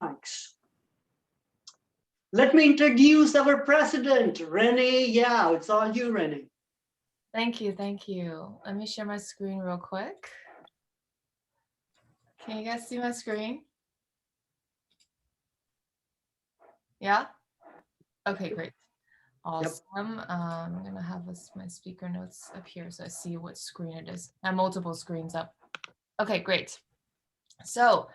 Thanks. Let me introduce our president, Renee Yao. It's all you, Renee. Thank you, thank you. Let me share my screen real quick. Can you guys see my screen? Yeah? Okay, great. Awesome. I'm gonna have my speaker notes up here so I see what screen it is. I have multiple screens up. Okay, great. So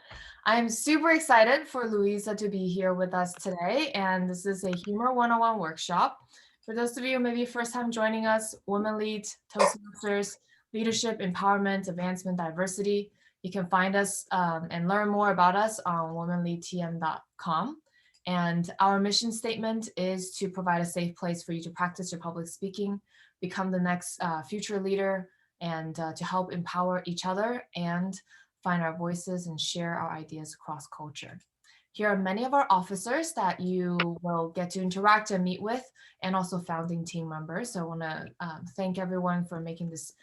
I'm super excited for Luisa to be here with us today. And this is a Humor 101 workshop. For those of you maybe first time joining us, Women Lead, Toastmasters, Leadership, Empowerment, Advancement, Diversity. You can find us and learn more about us on womenleadtm.com. And our mission statement is to provide a safe place for you to practice your public speaking, become the next future leader, and to help empower each other and find our voices and share our ideas across culture. Here are many of our officers that you will get to interact and meet with, and also founding team members. So I want to thank everyone for making this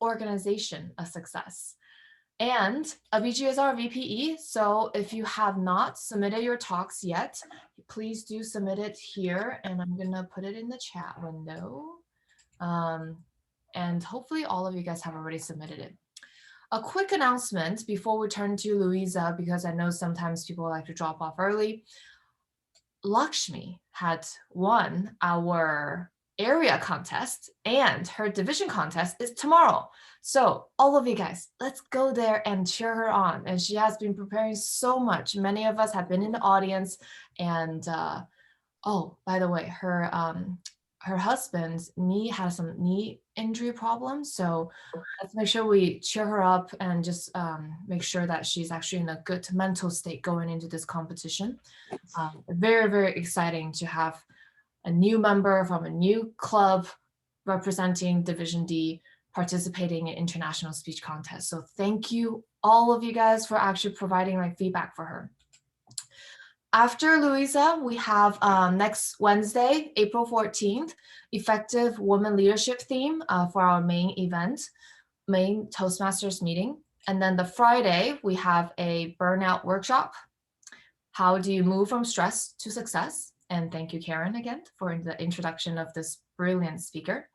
organization a success. And Abhijit is our VPE, so if you have not submitted your talks yet, please do submit it here, and I'm gonna put it in the chat window. And hopefully all of you guys have already submitted it. A quick announcement before we turn to Luisa, because I know sometimes people like to drop off early. Lakshmi had won our area contest, and her division contest is tomorrow. So all of you guys, let's go there and cheer her on. And she has been preparing so much. Many of us have been in the audience, and oh, by the way, her husband's knee has some knee injury problems. So let's make sure we cheer her up and just make sure that she's actually in a good mental state going into this competition. Very, very exciting to have a new member from a new club representing Division D participating in international speech contest. So thank you all of you guys for actually providing like feedback for her. After Luisa, we have next Wednesday, April 14th, effective women leadership theme for our main event, main Toastmasters meeting. And then the Friday, we have a burnout workshop. How do you move from stress to success? And thank you, Karen, again, for the introduction of this brilliant speaker.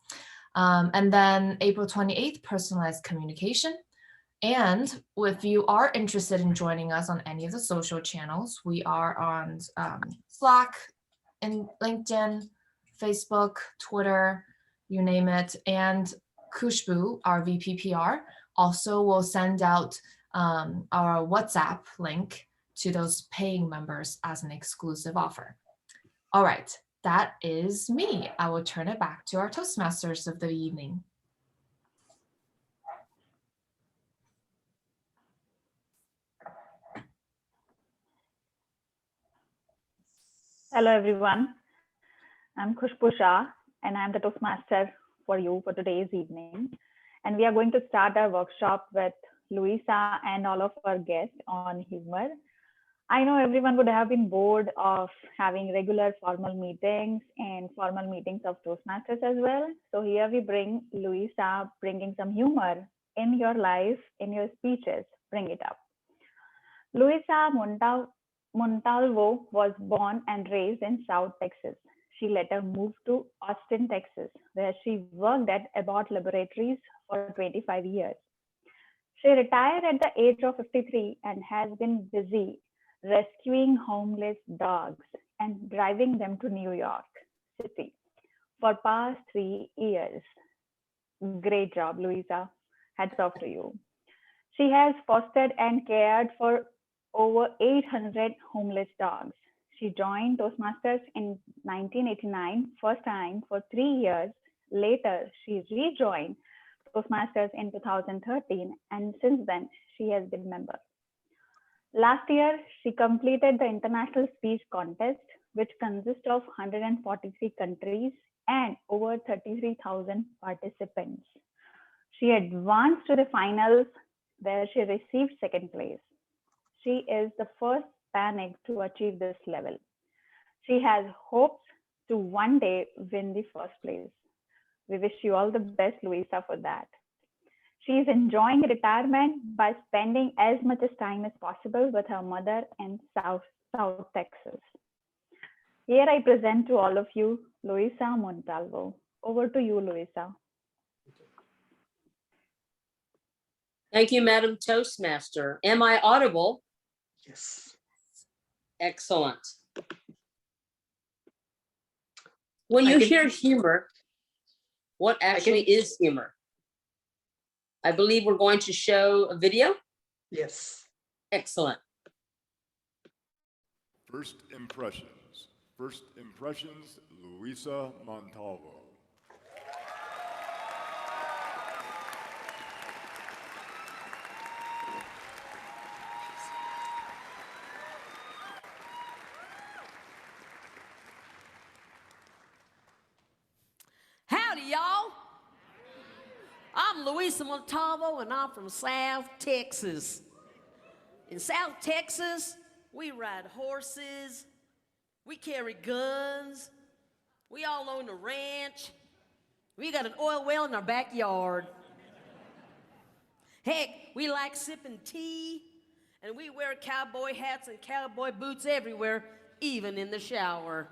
And then April 28th, personalized communication. And if you are interested in joining us on any of the social channels, we are on Slack, and LinkedIn, Facebook, Twitter, you name it. And Kushbu, our VPPR, also will send out our WhatsApp link to those paying members as an exclusive offer. All right, that is me. I will turn it back to our Toastmasters of the evening. Hello, everyone. I'm Khushbu Shah, and I'm the Toastmaster for you for today's evening. And we are going to start our workshop with Luisa and all of our guests on humor. I know everyone would have been bored of having regular formal meetings and formal meetings of Toastmasters as well. So here we bring Luisa bringing some humor in your life, in your speeches. Bring it up. Luisa Montalvo was born and raised in South Texas. She later moved to Austin, Texas, where she worked at Abbott Laboratories for 25 years. She retired at the age of 53 and has been busy rescuing homeless dogs and driving them to New York City for past 3 years. Great job, Luisa. Hats off to you. She has fostered and cared for over 800 homeless dogs. She joined Toastmasters in 1989, first time for 3 years. Later, she rejoined Toastmasters in 2013, and since then, she has been a member. Last year, she completed the International Speech Contest, which consists of 143 countries and over 33,000 participants. She advanced to the finals, where she received second place. She is the first Hispanic to achieve this level. She has hopes to one day win the first place. We wish you all the best, Luisa, for that. She is enjoying retirement by spending as much as time as possible with her mother in South Texas. Here I present to all of you Luisa Montalvo. Over to you, Luisa. Thank you, Madam Toastmaster. Am I audible? Yes. Excellent. When you hear humor, what actually is humor? I believe we're going to show a video. Yes. Excellent. First impressions. First impressions, Luisa Montalvo. Howdy, y'all. I'm Luisa Montalvo, and I'm from South Texas. In South Texas, we ride horses, we carry guns, we all own a ranch, we got an oil well in our backyard. Heck, we like sipping tea, and we wear cowboy hats and cowboy boots everywhere, even in the shower.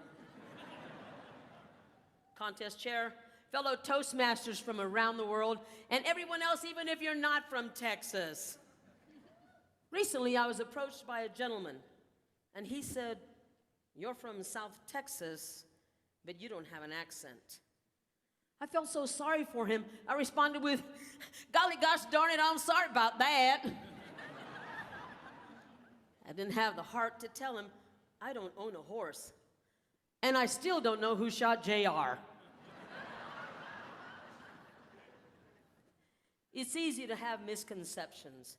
Contest chair, fellow Toastmasters from around the world, and everyone else, even if you're not from Texas. Recently, I was approached by a gentleman, and he said, "You're from South Texas, but you don't have an accent." I felt so sorry for him. I responded with, "Golly gosh darn it, I'm sorry about that." I didn't have the heart to tell him I don't own a horse, and I still don't know who shot JR. It's easy to have misconceptions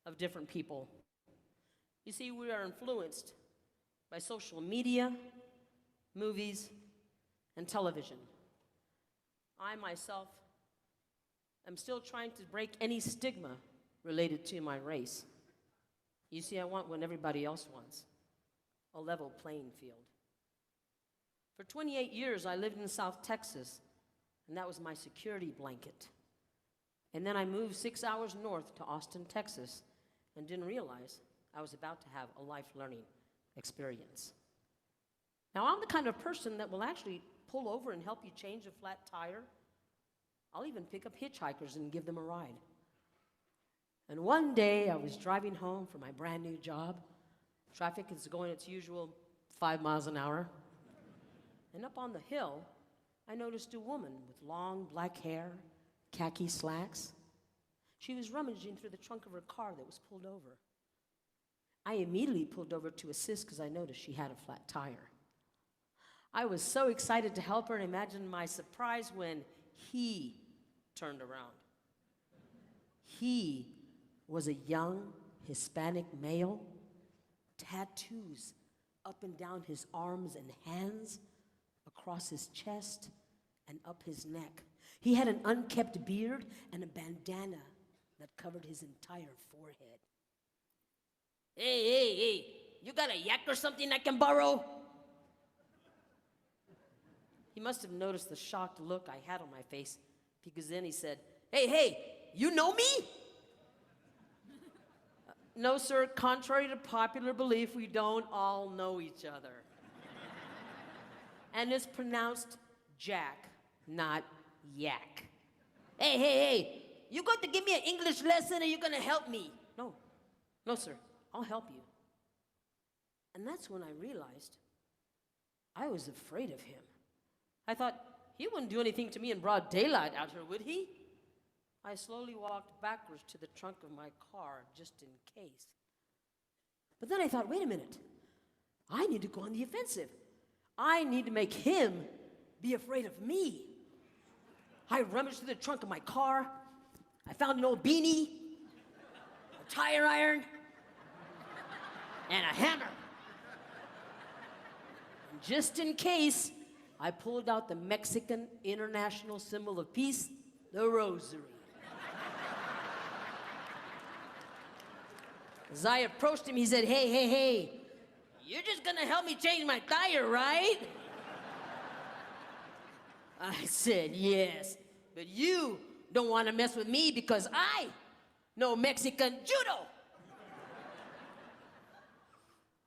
of different people. You see, we are influenced by social media, movies, and television. I myself am still trying to break any stigma related to my race. You see, I want what everybody else wants, a level playing field. For 28 years, I lived in South Texas, and that was my security blanket. And then I moved 6 hours north to Austin, Texas, and didn't realize I was about to have a life learning experience. Now, I'm the kind of person that will actually pull over and help you change a flat tire. I'll even pick up hitchhikers and give them a ride. And one day, I was driving home from my brand new job. Traffic is going its usual 5 miles an hour. And up on the hill, I noticed a woman with long black hair, khaki slacks. She was rummaging through the trunk of her car that was pulled over. I immediately pulled over to assist because I noticed she had a flat tire. I was so excited to help her, and imagine my surprise when he turned around. He was a young Hispanic male, tattoos up and down his arms and hands, across his chest and up his neck. He had an unkept beard and a bandana that covered his entire forehead. Hey, you got a yak or something I can borrow? He must have noticed the shocked look I had on my face, because then he said, hey, you know me? No, sir, contrary to popular belief, we don't all know each other. And it's pronounced Jack, not yak. Hey, you going to give me an English lesson, or you going to help me? No, sir, I'll help you. And that's when I realized I was afraid of him. I thought, he wouldn't do anything to me in broad daylight out here, would he? I slowly walked backwards to the trunk of my car, just in case. But then I thought, wait a minute. I need to go on the offensive. I need to make him be afraid of me. I rummaged through the trunk of my car. I found an old beanie, a tire iron, and a hammer. And just in case, I pulled out the Mexican international symbol of peace, the rosary. As I approached him, he said, hey, you're just gonna help me change my tire, right? I said, yes, but you don't want to mess with me because I know Mexican judo.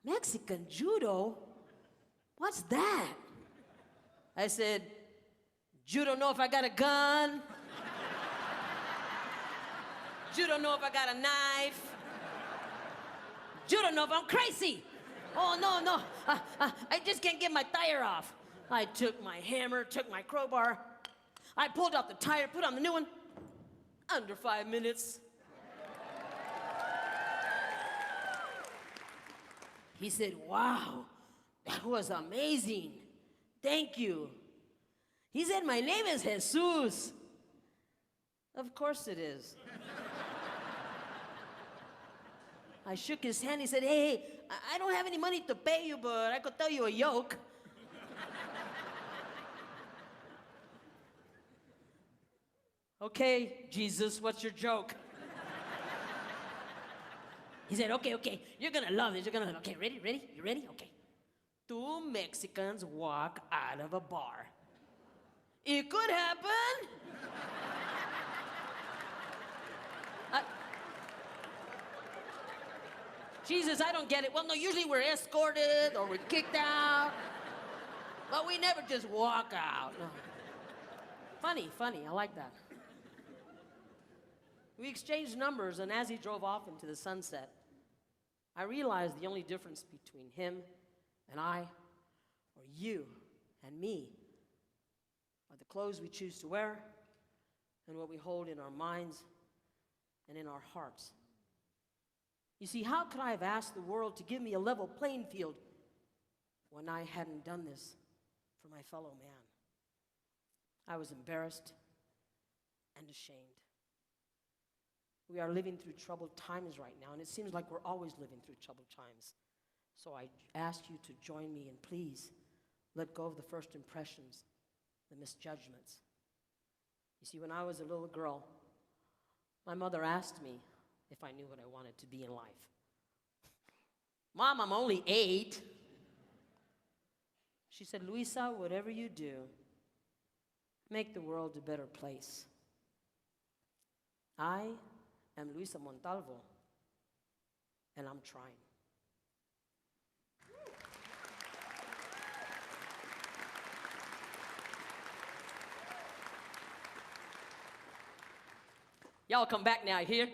Mexican judo? What's that? I said, you don't know if I got a gun. You don't know if I got a knife. You don't know if I'm crazy. Oh, no, no. I just can't get my tire off. I took my hammer, took my crowbar. I pulled out the tire, put on the new one. Under 5 minutes. He said, wow, that was amazing. Thank you. He said, my name is Jesus. Of course it is. I shook his hand. He said, hey, I don't have any money to pay you, but I could tell you a yoke. Okay, Jesus, what's your joke? He said, okay, you're gonna love this, you're gonna love it. Okay, ready? You ready? Okay. Two Mexicans walk out of a bar. It could happen. Jesus, I don't get it. Well, no, usually we're escorted or we're kicked out. But we never just walk out. No. Funny, I like that. We exchanged numbers, and as he drove off into the sunset, I realized the only difference between him and I, or you and me, are the clothes we choose to wear and what we hold in our minds and in our hearts. You see, how could I have asked the world to give me a level playing field when I hadn't done this for my fellow man? I was embarrassed and ashamed. We are living through troubled times right now, and it seems like we're always living through troubled times. So I ask you to join me, and please let go of the first impressions, the misjudgments. You see, when I was a little girl, my mother asked me if I knew what I wanted to be in life. Mom, I'm only 8. She said, Luisa, whatever you do, make the world a better place. I am Luisa Montalvo, and I'm trying. Y'all come back now, here.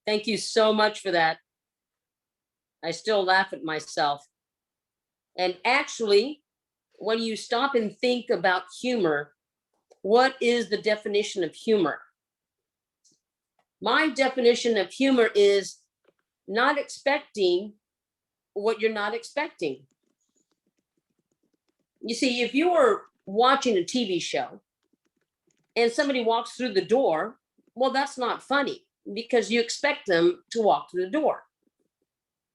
Thank you so much for that. I still laugh at myself. And actually, when you stop and think about humor, what is the definition of humor? My definition of humor is not expecting what you're not expecting. You see, if you were watching a TV show and somebody walks through the door, well, that's not funny because you expect them to walk through the door.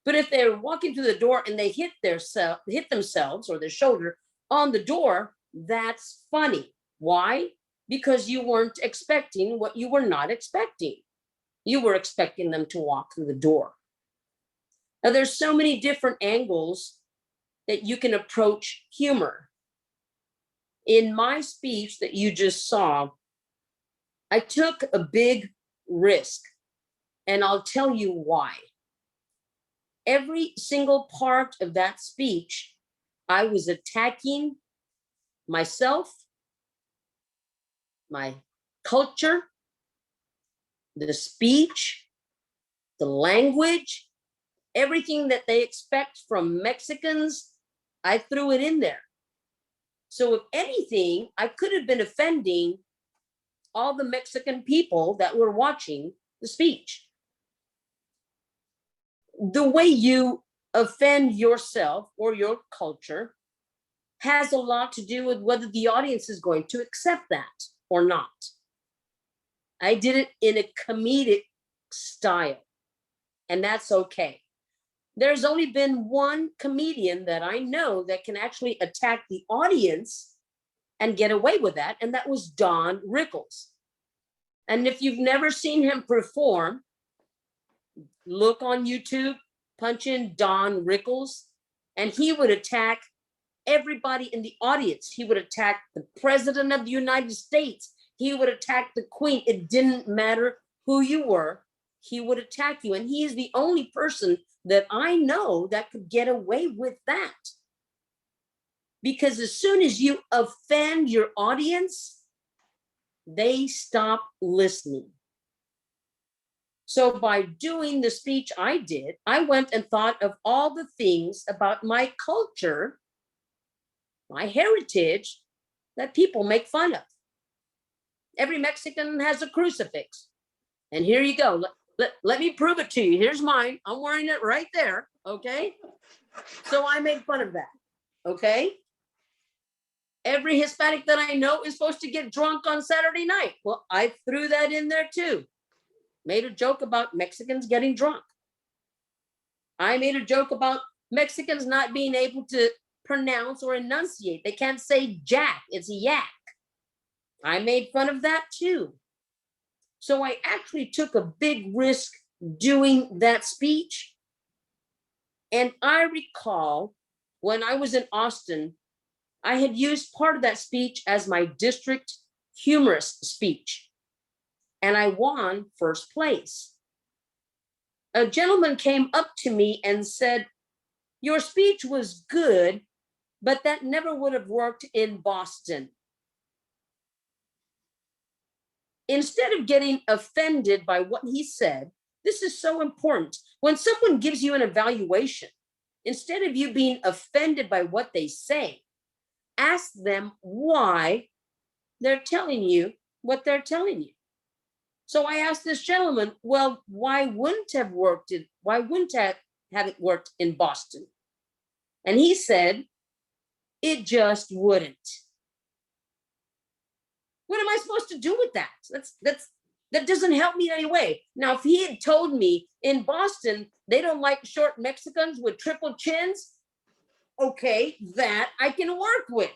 But if they're walking through the door and they hit themselves or their shoulder on the door, that's funny. Why? Because you weren't expecting what you were not expecting. You were expecting them to walk through the door. Now, there's so many different angles that you can approach humor. In my speech that you just saw, I took a big risk, and I'll tell you why. Every single part of that speech, I was attacking myself, my culture, the speech, the language, everything that they expect from Mexicans, I threw it in there. So if anything, I could have been offending all the Mexican people that were watching the speech. The way you offend yourself or your culture has a lot to do with whether the audience is going to accept that or not. I did it in a comedic style, and that's okay. There's only been one comedian that I know that can actually attack the audience and get away with that. And that was Don Rickles. And if you've never seen him perform, look on YouTube, punch in Don Rickles, and he would attack everybody in the audience. He would attack the president of the United States. He would attack the queen. It didn't matter who you were. He would attack you. And he is the only person that I know that could get away with that. Because as soon as you offend your audience, they stop listening. So by doing the speech I did, I went and thought of all the things about my culture, my heritage, that people make fun of. Every Mexican has a crucifix. And here you go. Let me prove it to you. Here's mine. I'm wearing it right there. Okay. So I made fun of that. Okay. Every Hispanic that I know is supposed to get drunk on Saturday night. Well, I threw that in there too. Made a joke about Mexicans getting drunk. I made a joke about Mexicans not being able to pronounce or enunciate. They can't say jack, it's yak. I made fun of that too. So I actually took a big risk doing that speech. And I recall when I was in Austin, I had used part of that speech as my district humorist speech. And I won first place. A gentleman came up to me and said, "Your speech was good, but that never would have worked in Boston." Instead of getting offended by what he said, this is so important. When someone gives you an evaluation, instead of you being offended by what they say, ask them why they're telling you what they're telling you. So I asked this gentleman, well, why wouldn't it have it worked in Boston? And he said, it just wouldn't. What am I supposed to do with that? That doesn't help me in any way. Now, if he had told me in Boston, they don't like short Mexicans with triple chins, okay, that I can work with,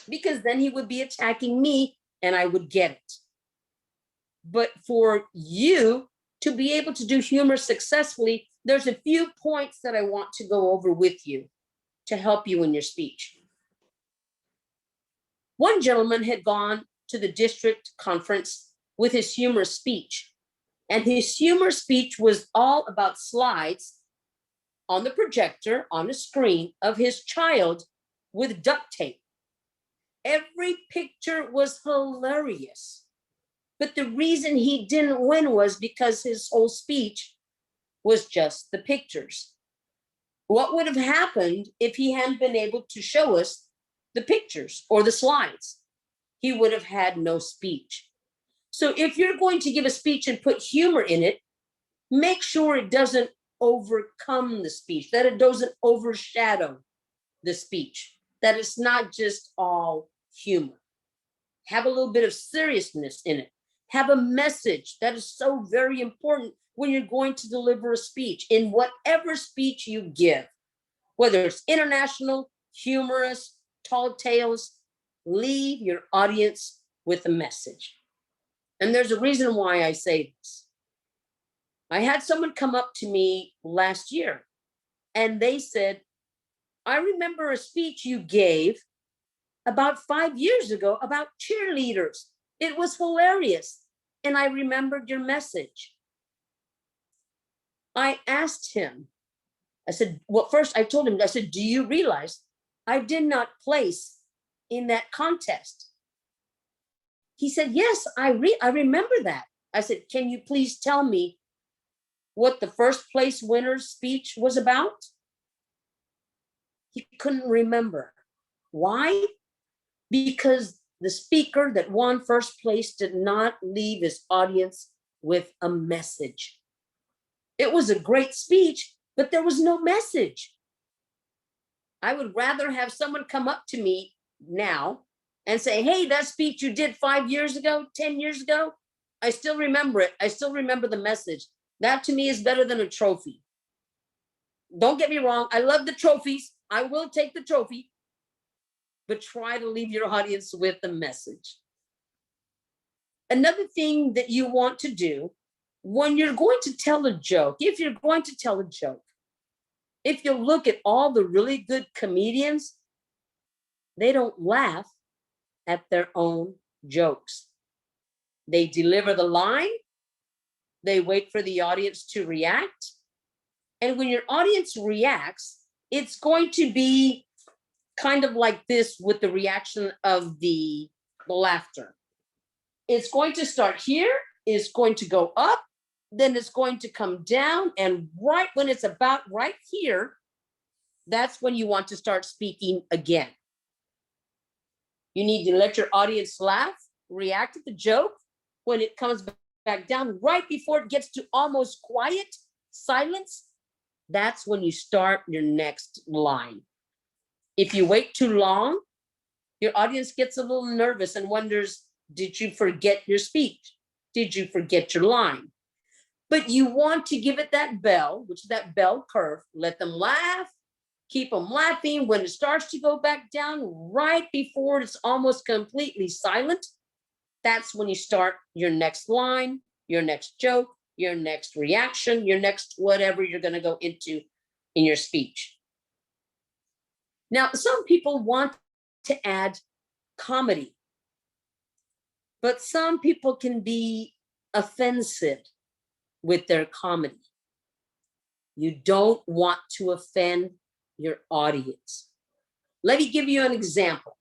because then he would be attacking me and I would get it. But for you to be able to do humor successfully, there's a few points that I want to go over with you to help you in your speech. One gentleman had gone to the district conference with his humor speech, and his humor speech was all about slides on the projector, on the screen of his child with duct tape. Every picture was hilarious. But the reason he didn't win was because his whole speech was just the pictures. What would have happened if he hadn't been able to show us the pictures or the slides? He would have had no speech. So if you're going to give a speech and put humor in it, make sure it doesn't overcome the speech, that it doesn't overshadow the speech, that it's not just all humor. Have a little bit of seriousness in it. Have a message. That is so very important when you're going to deliver a speech, in whatever speech you give, whether it's international, humorous, tall tales, leave your audience with a message. And there's a reason why I say this. I had someone come up to me last year and they said, I remember a speech you gave about 5 years ago about cheerleaders. It was hilarious. And I remembered your message. I asked him, I said, well, first I told him, I said, do you realize I did not place in that contest? He said, yes, I remember that. I said, can you please tell me what the first place winner's speech was about? He couldn't remember. Why? Because the speaker that won first place did not leave his audience with a message. It was a great speech, but there was no message. I would rather have someone come up to me now and say, hey, that speech you did 5 years ago, 10 years ago, I still remember it. I still remember the message. That to me is better than a trophy. Don't get me wrong. I love the trophies. I will take the trophy. but try to leave your audience with a message. Another thing that you want to do when you're going to tell a joke, if you look at all the really good comedians, they don't laugh at their own jokes. They deliver the line, they wait for the audience to react. And when your audience reacts, it's going to be kind of like this with the reaction of the laughter. It's going to start here, it's going to go up, then it's going to come down. And right when it's about right here, that's when you want to start speaking again. You need to let your audience laugh, react to the joke. When it comes back down, right before it gets to almost quiet silence, that's when you start your next line. If you wait too long, your audience gets a little nervous and wonders, did you forget your speech? Did you forget your line? But you want to give it that bell, which is that bell curve. Let them laugh, keep them laughing. When it starts to go back down, right before it's almost completely silent, that's when you start your next line, your next joke, your next reaction, your next whatever you're going to go into in your speech. Now, some people want to add comedy, but some people can be offensive with their comedy. You don't want to offend your audience. Let me give you an example.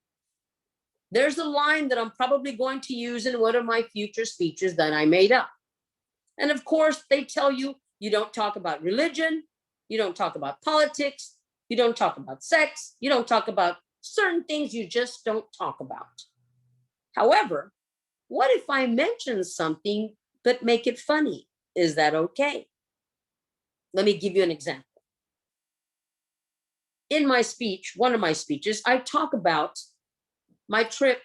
There's a line that I'm probably going to use in one of my future speeches that I made up. And of course, they tell you, you don't talk about religion, you don't talk about politics, you don't talk about sex, you don't talk about certain things you just don't talk about. However, what if I mention something but make it funny? Is that okay? Let me give you an example. In my speech, one of my speeches, I talk about my trip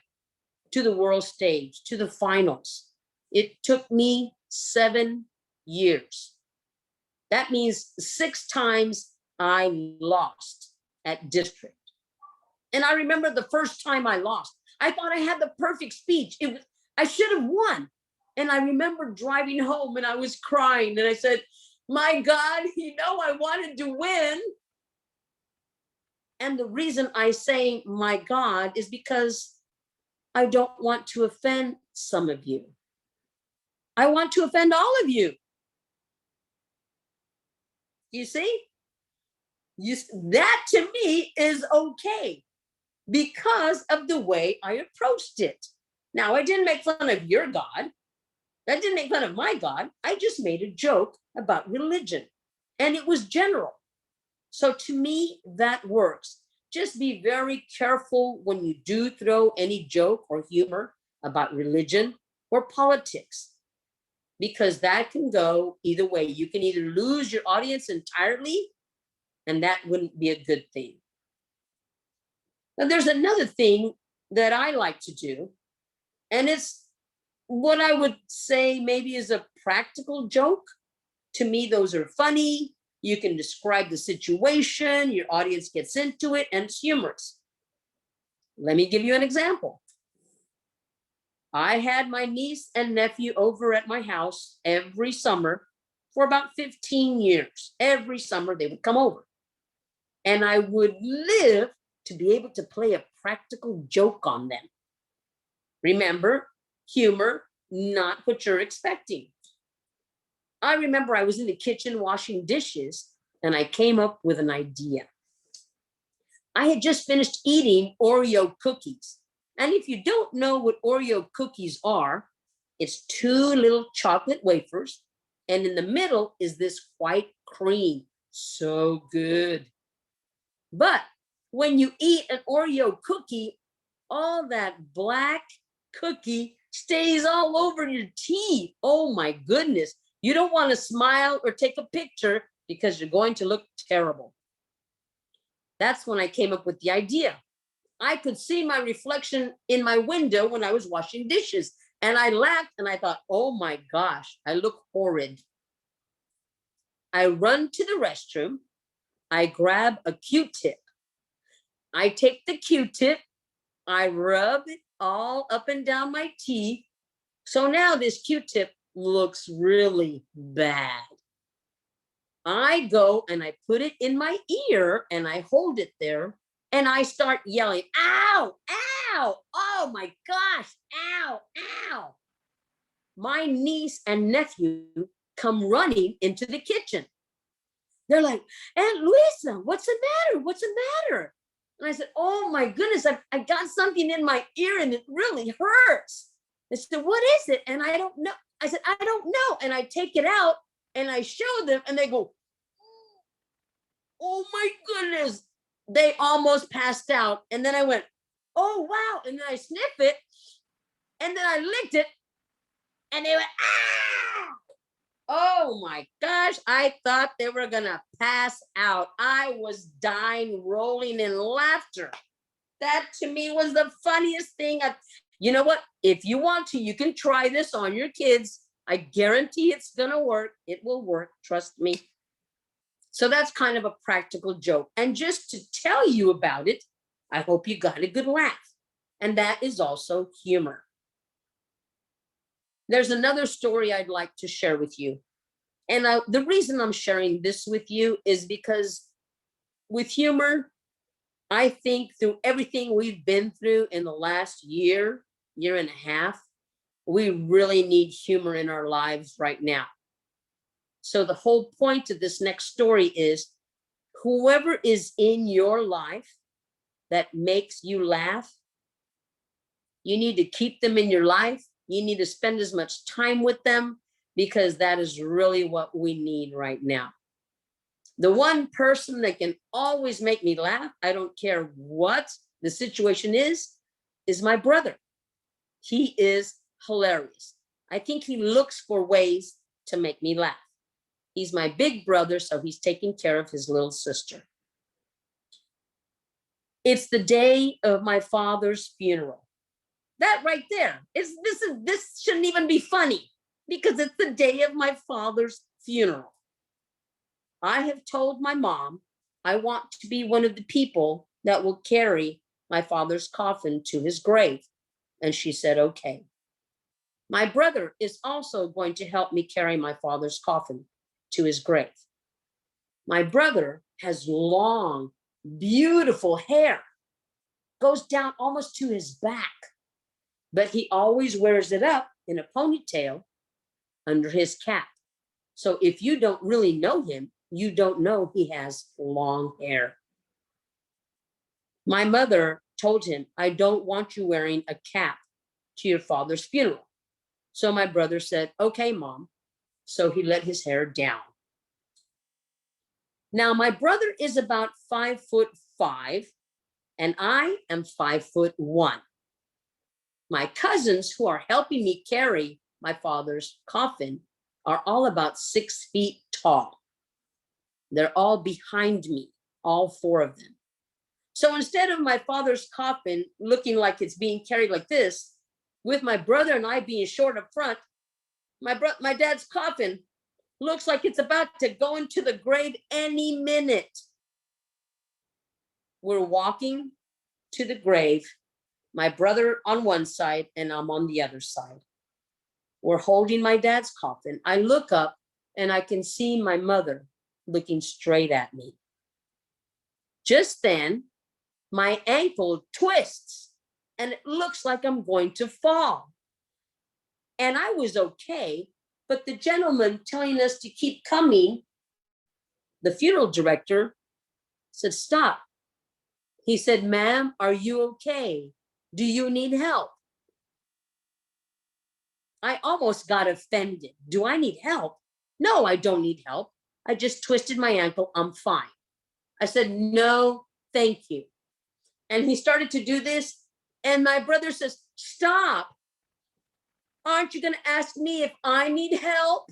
to the world stage, to the finals. It took me 7 years. That means 6 times I lost at district. And I remember the first time I lost, I thought I had the perfect speech. I should have won. And I remember driving home and I was crying and I said, my God, I wanted to win. And the reason I say, my God, is because I don't want to offend some of you. I want to offend all of you. You see? That to me is okay because of the way I approached it. Now, I didn't make fun of your God. I didn't make fun of my God. I just made a joke about religion, and it was general. So to me, that works. Just be very careful when you do throw any joke or humor about religion or politics, because that can go either way. You can either lose your audience entirely, and that wouldn't be a good thing. Now, there's another thing that I like to do, and it's what I would say maybe is a practical joke. To me, those are funny. You can describe the situation, your audience gets into it, and it's humorous. Let me give you an example. I had my niece and nephew over at my house every summer for about 15 years. Every summer they would come over. And I would live to be able to play a practical joke on them. Remember, humor, not what you're expecting. I remember I was in the kitchen washing dishes and I came up with an idea. I had just finished eating Oreo cookies. And if you don't know what Oreo cookies are, it's 2 little chocolate wafers. And in the middle is this white cream. So good. But when you eat an Oreo cookie, all that black cookie stays all over your teeth. Oh my goodness. You don't want to smile or take a picture because you're going to look terrible. That's when I came up with the idea. I could see my reflection in my window when I was washing dishes. And I laughed and I thought, oh my gosh, I look horrid. I run to the restroom. I grab a Q-tip. I take the Q-tip I rub it all up and down my teeth. So now this Q-tip looks really bad. I go and I put it in my ear and I hold it there and I start yelling, ow, ow, oh my gosh, ow, ow. My niece and nephew come running into the kitchen. They're like, Aunt Luisa, what's the matter? What's the matter? And I said, oh my goodness, I got something in my ear and it really hurts. They said, what is it? And I don't know. I said, I don't know. And I take it out and I show them and they go, oh my goodness. They almost passed out. And then I went, oh wow. And then I sniffed it and then I licked it and they went, ah. Oh my gosh, I thought they were gonna pass out. I was dying, rolling in laughter. That to me was the funniest thing. You know what? If you want to, you can try this on your kids. I guarantee it's gonna work. It will work, trust me. So that's kind of a practical joke. And just to tell you about it, I hope you got a good laugh. And that is also humor. There's another story I'd like to share with you. And the reason I'm sharing this with you is because with humor, I think through everything we've been through in the last year and a half, we really need humor in our lives right now. So the whole point of this next story is whoever is in your life that makes you laugh, you need to keep them in your life. You need to spend as much time with them because that is really what we need right now. The one person that can always make me laugh, I don't care what the situation is my brother. He is hilarious. I think he looks for ways to make me laugh. He's my big brother, so he's taking care of his little sister. It's the day of my father's funeral. That right there this shouldn't even be funny because it's the day of my father's funeral. I have told my mom I want to be one of the people that will carry my father's coffin to his grave. And she said, okay. My brother is also going to help me carry my father's coffin to his grave. My brother has long, beautiful hair, goes down almost to his back, but he always wears it up in a ponytail under his cap. So if you don't really know him, you don't know he has long hair. My mother told him, I don't want you wearing a cap to your father's funeral. So my brother said, okay, Mom. So he let his hair down. Now, my brother is about 5'5", and I am 5'1". My cousins who are helping me carry my father's coffin are all about 6 feet tall. They're all behind me, all 4 of them. So instead of my father's coffin looking like it's being carried like this, with my brother and I being short up front, my dad's coffin looks like it's about to go into the grave any minute. We're walking to the grave, my brother on one side and I'm on the other side. We're holding my dad's coffin. I look up and I can see my mother looking straight at me. Just then, my ankle twists and it looks like I'm going to fall. And I was okay, but the gentleman telling us to keep coming, the funeral director, said, stop. He said, ma'am, are you okay? Do you need help? I almost got offended. Do I need help? No, I don't need help. I just twisted my ankle. I'm fine. I said, no, thank you. And he started to do this. And my brother says, stop. Aren't you going to ask me if I need help?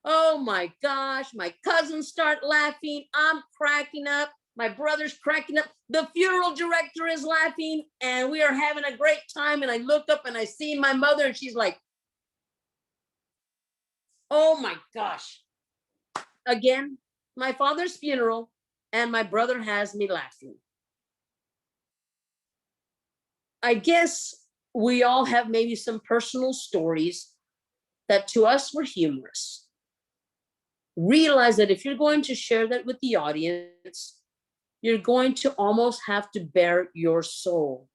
Oh my gosh, my cousins start laughing. I'm cracking up. My brother's cracking up. The funeral director is laughing and we are having a great time. And I look up and I see my mother and she's like, oh my gosh. Again, my father's funeral and my brother has me laughing. I guess we all have maybe some personal stories that to us were humorous. Realize that if you're going to share that with the audience, you're going to almost have to bare your soul.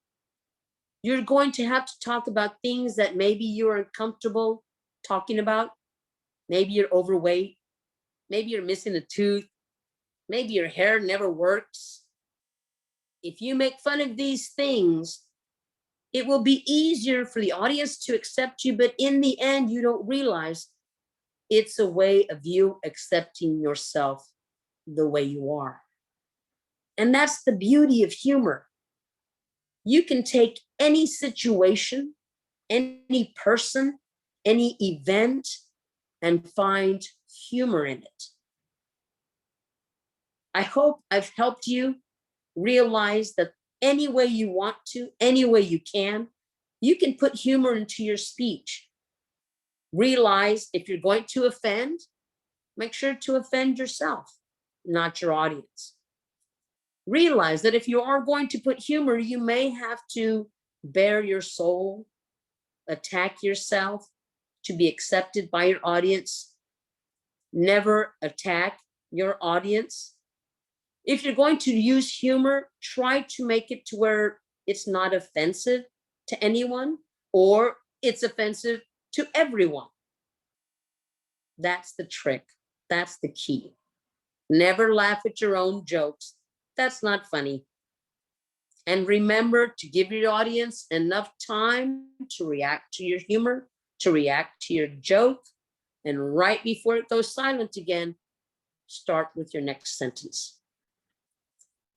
You're going to have to talk about things that maybe you're uncomfortable talking about. Maybe you're overweight. Maybe you're missing a tooth. Maybe your hair never works. If you make fun of these things, it will be easier for the audience to accept you, but in the end, you don't realize it's a way of you accepting yourself the way you are. And that's the beauty of humor. You can take any situation, any person, any event, and find humor in it. I hope I've helped you realize that any way you want to, any way you can put humor into your speech. Realize if you're going to offend, make sure to offend yourself, not your audience. Realize that if you are going to put humor, you may have to bare your soul, attack yourself to be accepted by your audience. Never attack your audience. If you're going to use humor, try to make it to where it's not offensive to anyone or it's offensive to everyone. That's the trick. That's the key. Never laugh at your own jokes. That's not funny. And remember to give your audience enough time to react to your humor, to react to your joke. And right before it goes silent again, start with your next sentence.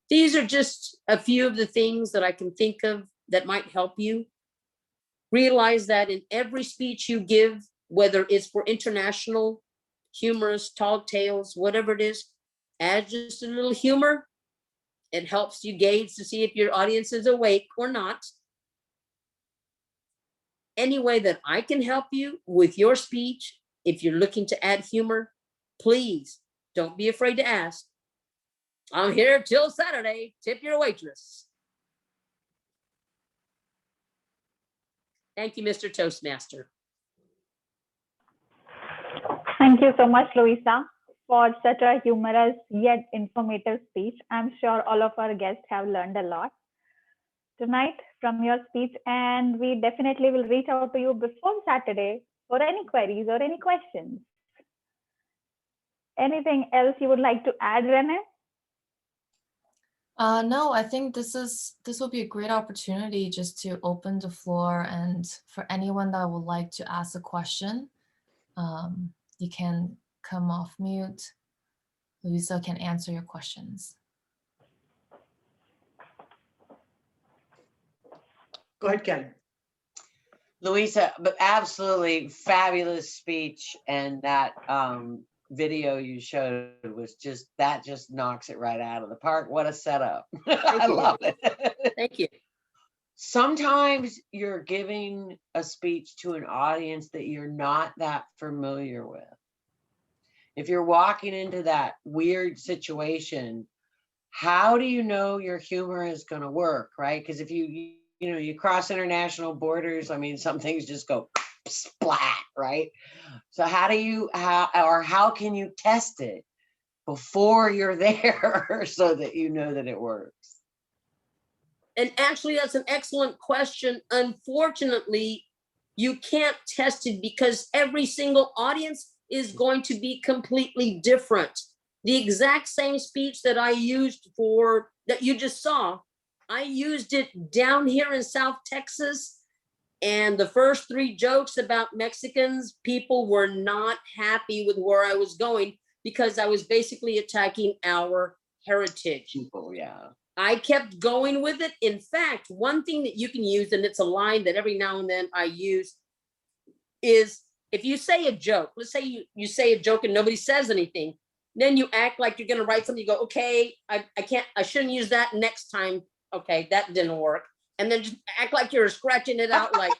These are just a few of the things that I can think of that might help you. Realize that in every speech you give, whether it's for international, humorous, tall tales, whatever it is, add just a little humor. It helps you gauge to see if your audience is awake or not. Any way that I can help you with your speech, if you're looking to add humor, please don't be afraid to ask. I'm here till Saturday. Tip your waitress. Thank you, Mr. Toastmaster. Thank you so much, Luisa, for such a humorous yet informative speech. I'm sure all of our guests have learned a lot tonight from your speech, and we definitely will reach out to you before Saturday for any queries or any questions. Anything else you would like to add, Renee? No, I think this will be a great opportunity just to open the floor, and for anyone that would like to ask a question, you can come off mute. Luisa can answer your questions. Go ahead, Ken. Luisa, but absolutely fabulous speech, and that video you showed was just knocks it right out of the park. What a setup. I love it. Thank you. Sometimes you're giving a speech to an audience that you're not that familiar with. If you're walking into that weird situation, how do you know your humor is going to work, right? Because if you cross international borders, I mean, some things just go splat, right? So how can you test it before you're there so that you know that it works? And actually, that's an excellent question. Unfortunately, you can't test it because every single audience is going to be completely different. The exact same speech that I used that you just saw, I used it down here in South Texas. And the first 3 jokes about Mexicans, people were not happy with where I was going because I was basically attacking our heritage. People, yeah. I kept going with it. In fact, one thing that you can use, and it's a line that every now and then I use, is if you say a joke, let's say you say a joke and nobody says anything, then you act like you're going to write something. You go, okay, I shouldn't use that next time. Okay, that didn't work. And then just act like you're scratching it out, like,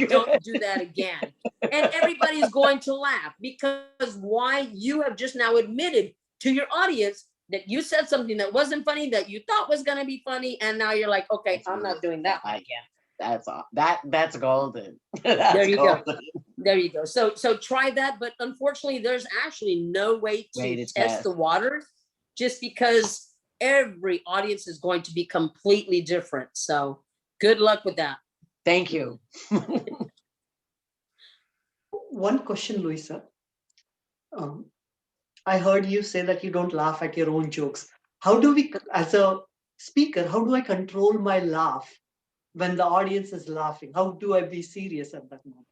don't do that again. And everybody's going to laugh because why? You have just now admitted to your audience that you said something that wasn't funny, that you thought was going to be funny. And now you're like, okay, I'm not doing that again. That's all. That's golden. There That's you go. golden. There you go. So try that, but unfortunately, there's actually no way to test the waters, just because every audience is going to be completely different. So good luck with that. Thank you. One question, Luisa. I heard you say that you don't laugh at your own jokes. How do we, as a speaker, how do I control my laugh when the audience is laughing? How do I be serious at that moment?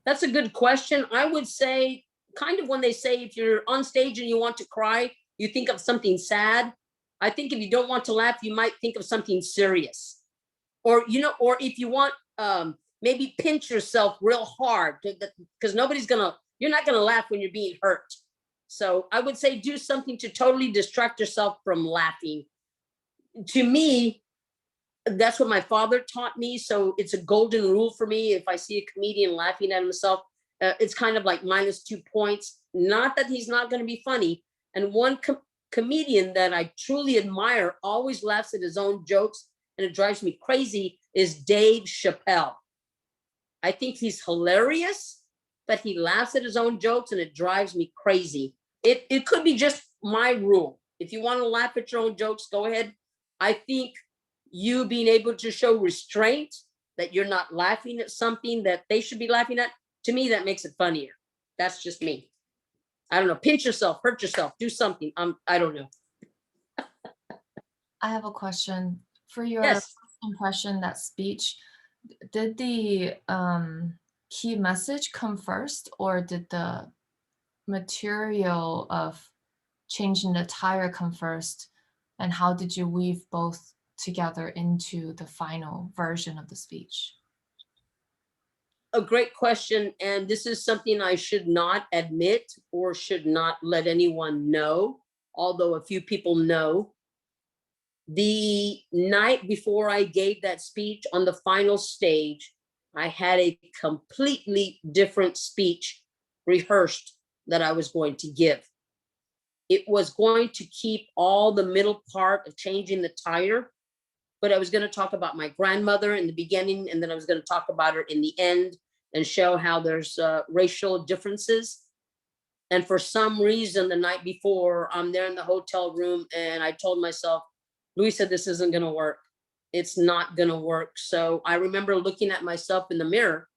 That's a good question. I would say, kind of when they say if you're on stage and you want to cry, you think of something sad. I think if you don't want to laugh, you might think of something serious. Or, you know, or if you want, maybe pinch yourself real hard, because you're not gonna laugh when you're being hurt. So I would say do something to totally distract yourself from laughing. To me, that's what my father taught me. So it's a golden rule for me. If I see a comedian laughing at himself, it's kind of like -2 points. Not that he's not going to be funny. And one comedian that I truly admire always laughs at his own jokes, and it drives me crazy, is Dave Chappelle. I think he's hilarious, but he laughs at his own jokes, and it drives me crazy. It could be just my rule. If you want to laugh at your own jokes, go ahead. I think you being able to show restraint, that you're not laughing at something that they should be laughing at, to me, that makes it funnier. That's just me. I don't know. Pinch yourself, hurt yourself, do something. I don't know. I have a question. For your Yes. impression, that speech, did the key message come first, or did the material of changing the tire come first? And how did you weave both together into the final version of the speech? A great question. And this is something I should not admit or should not let anyone know, although a few people know. The night before I gave that speech on the final stage, I had a completely different speech rehearsed that I was going to give. It was going to keep all the middle part of changing the tire, but I was going to talk about my grandmother in the beginning, and then I was going to talk about her in the end and show how there's racial differences. And for some reason, the night before, I'm there in the hotel room, and I told myself, Luisa, this isn't going to work. It's not going to work. So I remember looking at myself in the mirror,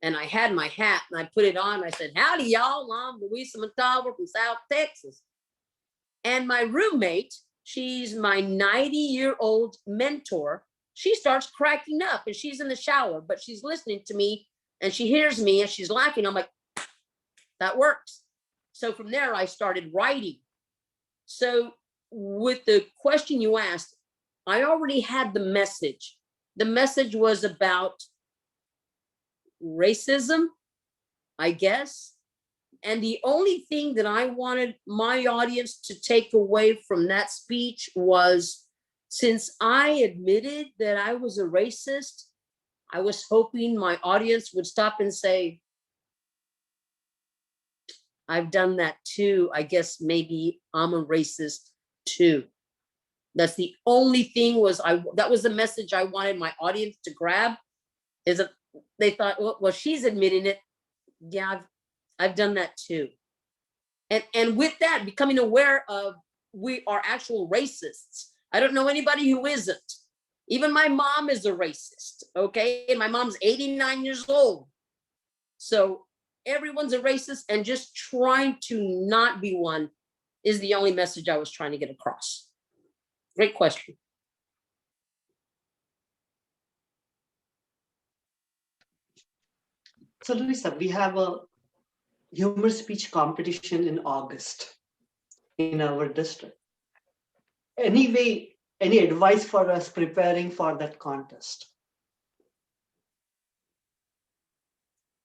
and I had my hat, and I put it on. I said, howdy, y'all. I'm Luisa Montalvo from South Texas. And my roommate, she's my 90-year-old mentor, she starts cracking up, and she's in the shower, but she's listening to me, and she hears me, and she's laughing. I'm like, that works. So from there, I started writing. So with the question you asked, I already had the message. The message was about racism, I guess. And the only thing that I wanted my audience to take away from that speech was, since I admitted that I was a racist, I was hoping my audience would stop and say, I've done that too. I guess maybe I'm a racist too. That's the only thing that was the message I wanted my audience to grab, is that they thought, well, she's admitting it. Yeah, I've done that too. And with that, becoming aware of, we are actual racists. I don't know anybody who isn't. Even my mom is a racist, okay? And my mom's 89 years old. So everyone's a racist, and just trying to not be one is the only message I was trying to get across. Great question. So Luisa, we have a humor speech competition in August in our district. Any advice for us preparing for that contest?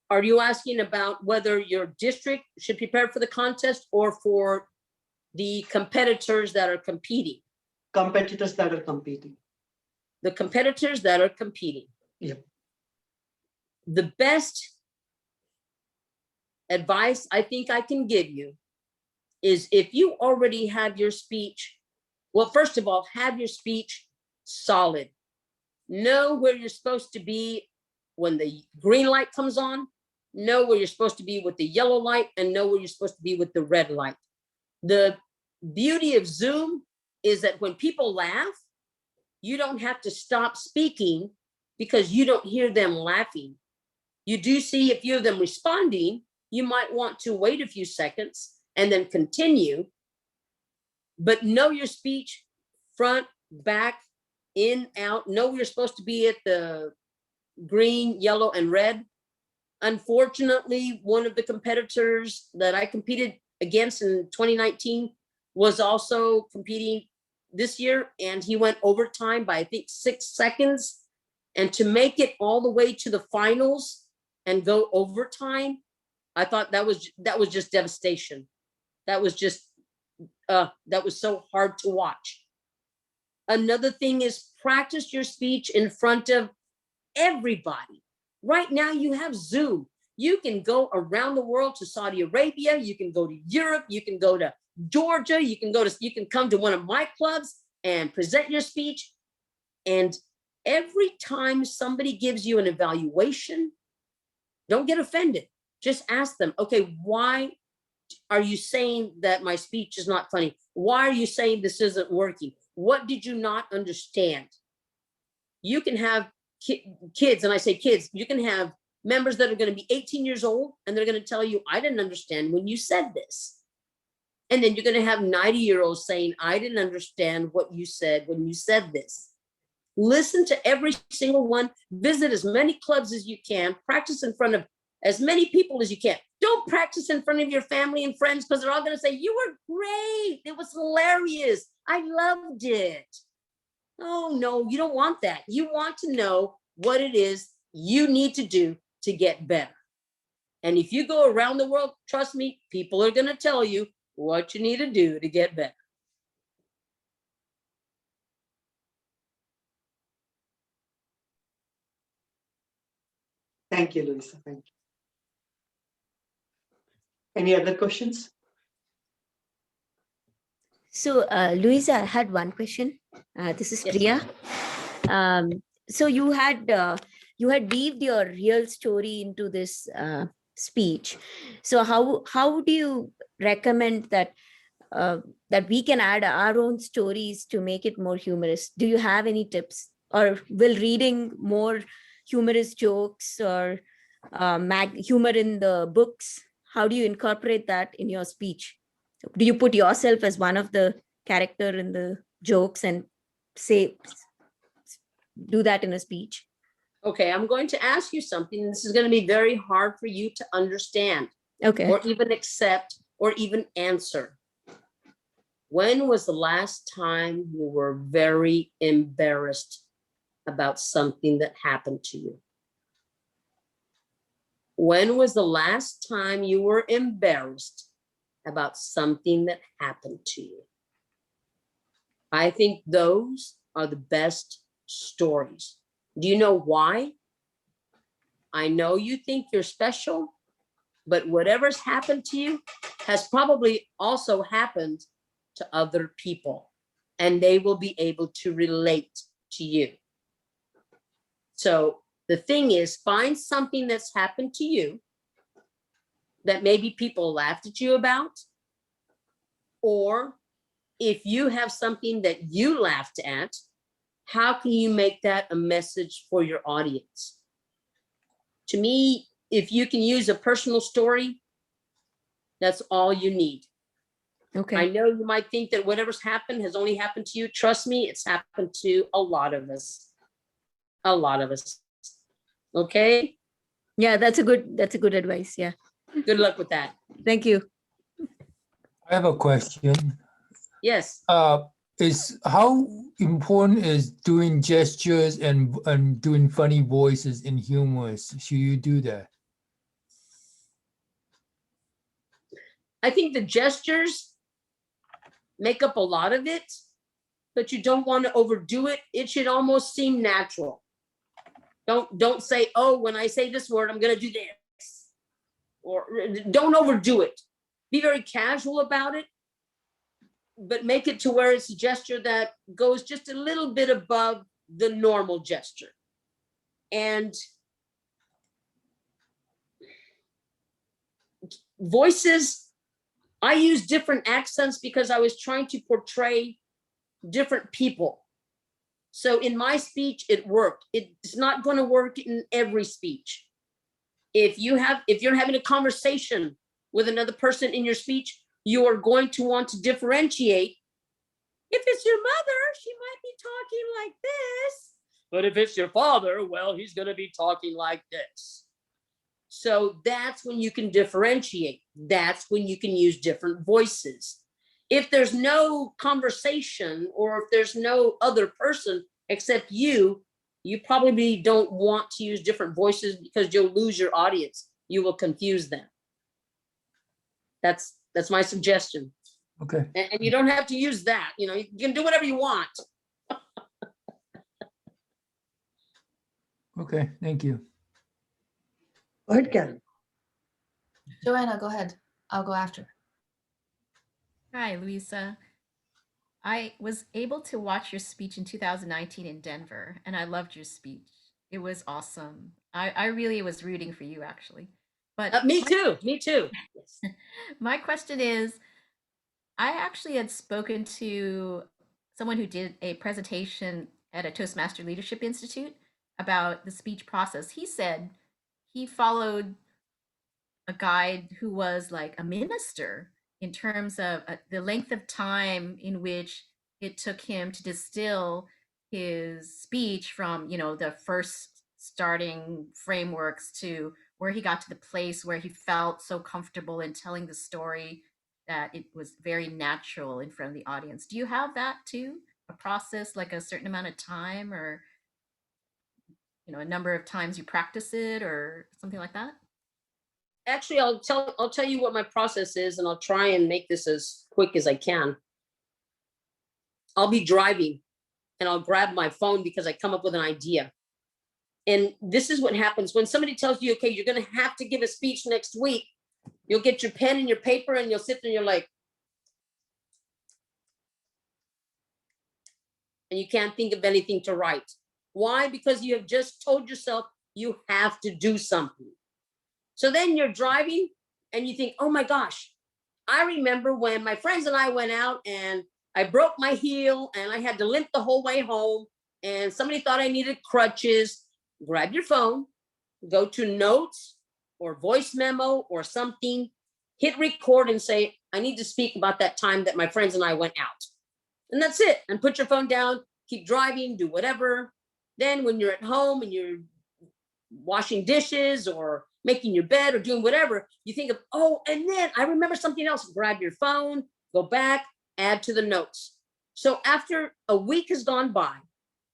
Are you asking about whether your district should prepare for the contest, or for the competitors that are competing? Competitors that are competing. The competitors that are competing. Yep. The best advice I think I can give you is, if you already have your speech, well, first of all, have your speech solid. Know where you're supposed to be when the green light comes on, know where you're supposed to be with the yellow light, and know where you're supposed to be with the red light. The beauty of Zoom is that when people laugh, you don't have to stop speaking because you don't hear them laughing. You do see a few of them responding. You might want to wait a few seconds and then continue, but know your speech, front, back, in, out. Know where you're supposed to be at the green, yellow, and red. Unfortunately, one of the competitors that I competed against in 2019 was also competing this year, and he went overtime by, I think, 6 seconds. And to make it all the way to the finals and go overtime, I thought that was just devastation. That was just that was so hard to watch. Another thing is practice your speech in front of everybody. Right now you have Zoom. You can go around the world to Saudi Arabia. You can go to Europe. You can go to Georgia. You can come to one of my clubs and present your speech. And every time somebody gives you an evaluation, don't get offended. Just ask them, okay, why are you saying that my speech is not funny? Why are you saying this isn't working? What did you not understand? You can have kids, and I say kids, you can have members that are going to be 18 years old, and they're going to tell you, I didn't understand when you said this. And then you're going to have 90-year-olds saying, I didn't understand what you said when you said this. Listen to every single one, visit as many clubs as you can, practice in front of as many people as you can. Don't practice in front of your family and friends because they're all going to say, you were great. It was hilarious. I loved it. Oh, no, you don't want that. You want to know what it is you need to do to get better. And if you go around the world, trust me, people are going to tell you what you need to do to get better. Thank you, Luisa. Thank you. Any other questions? So, Luisa, I had one question. This is Yes. Priya. So you had weaved your real story into this speech. So how do you recommend that that we can add our own stories to make it more humorous? Do you have any tips, or will reading more humorous jokes or humor in the books? How do you incorporate that in your speech? Do you put yourself as one of the character in the jokes and do that in a speech? Okay, I'm going to ask you something. This is going to be very hard for you to understand, Okay. or even accept, or even answer. When was the last time you were very embarrassed about something that happened to you? When was the last time you were embarrassed about something that happened to you? I think those are the best stories. Do you know why? I know you think you're special, but whatever's happened to you has probably also happened to other people, and they will be able to relate to you. So the thing is, find something that's happened to you that maybe people laughed at you about, or if you have something that you laughed at, how can you make that a message for your audience? To me, if you can use a personal story, that's all you need. Okay. I know you might think that whatever's happened has only happened to you. Trust me, it's happened to a lot of us. A lot of us. Okay? Yeah, that's a good advice. Yeah. Good luck with that. Thank you. I have a question. Yes. Is how important is doing gestures and doing funny voices in humorous? Should you do that? I think the gestures make up a lot of it, but you don't want to overdo it. It should almost seem natural. Don't say, oh, when I say this word, I'm going to do this. Or don't overdo it. Be very casual about it. but make it to where it's a gesture that goes just a little bit above the normal gesture. And voices, I use different accents because I was trying to portray different people. So in my speech, it worked. It's not going to work in every speech. If you're having a conversation with another person in your speech, you are going to want to differentiate. If it's your mother, she might be talking like this. But if it's your father, well, he's going to be talking like this. So that's when you can differentiate. That's when you can use different voices. If there's no conversation or if there's no other person except you probably don't want to use different voices because you'll lose your audience. You will confuse them. That's my suggestion. Okay. And you don't have to use that. You know, you can do whatever you want. Okay, thank you. Go ahead, Karen. Joanna, go ahead. I'll go after. Hi, Luisa. I was able to watch your speech in 2019 in Denver, and I loved your speech. It was awesome. I really was rooting for you, actually. But Me too. Yes. my question is, I actually had spoken to someone who did a presentation at a Toastmaster Leadership Institute about the speech process. He said he followed a guide who was like a minister in terms of the length of time in which it took him to distill his speech from, you know, the first starting frameworks to where he got to the place where he felt so comfortable in telling the story that it was very natural in front of the audience. Do you have that too? A process, like a certain amount of time, or, you know, a number of times you practice it or something like that? Actually, I'll tell you what my process is, and I'll try and make this as quick as I can. I'll be driving and I'll grab my phone because I come up with an idea. And this is what happens when somebody tells you, okay, you're going to have to give a speech next week. You'll get your pen and your paper and you'll sit there and you're like, and you can't think of anything to write. Why? Because you have just told yourself you have to do something. So then you're driving and you think, oh my gosh, I remember when my friends and I went out and I broke my heel and I had to limp the whole way home and somebody thought I needed crutches. Grab your phone, go to notes or voice memo or something, hit record and say, I need to speak about that time that my friends and I went out. And that's it. And put your phone down, keep driving, do whatever. Then when you're at home and you're washing dishes or making your bed or doing whatever, you think of, oh, and then I remember something else. Grab your phone, go back, add to the notes. So after a week has gone by